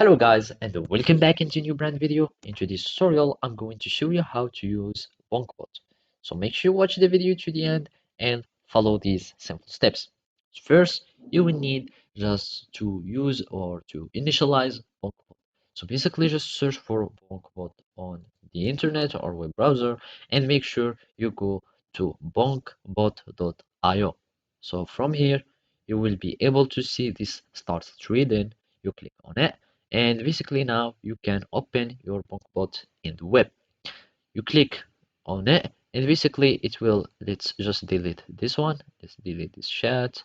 Hello guys and welcome back into a new brand video. Into this tutorial I'm going to show you how to use Bonkbot. So make sure you watch the video to the end and follow these simple steps. First, you will need just to use or to initialize Bonkbot. So basically just search for Bonkbot on the internet or web browser and make sure you go to bonkbot.io. So from here you will be able to see this start trading. You click on it and basically now you can open your Bonkbot in the web. You click on it and basically it will, let's just delete this one, let's delete this chat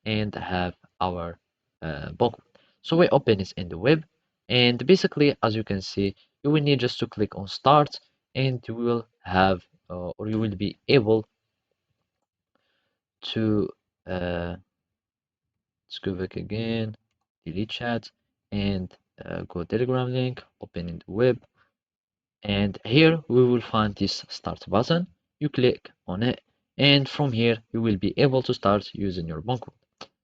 and have our Bonkbot. So we open it in the web and basically as you can see you will need just to click on start and you will have or you will be able to let's go back again, delete chat and go Telegram link, open in the web. And here we will find this start button. You click on it and from here you will be able to start using your Bonkbot.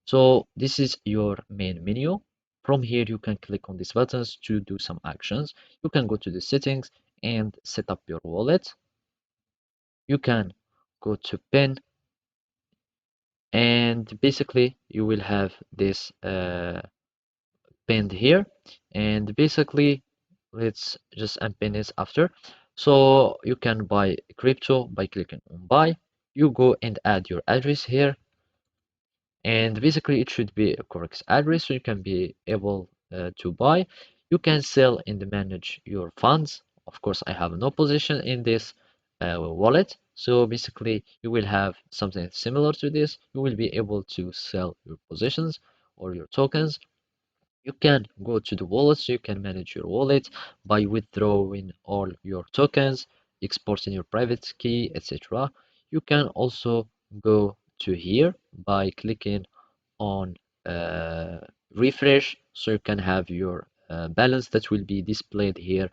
So this is your main menu. From here you can click on these buttons to do some actions. You can go to the settings and set up your wallet. You can go to pin and basically you will have this pinned here, and basically let's just unpin it after. So you can buy crypto by clicking on buy. You go and add your address here and basically it should be a correct address so you can be able to buy. You can sell and manage your funds. Of course I have no position in this wallet, so basically you will have something similar to this. You will be able to sell your positions or your tokens. You can go to the wallet so you can manage your wallet by withdrawing all your tokens, exporting your private key, etc. You can also go to here by clicking on uh, refresh so you can have your balance that will be displayed here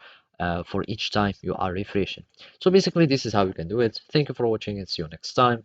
for each time you are refreshing. So basically this is how you can do it. Thank you for watching and see you next time.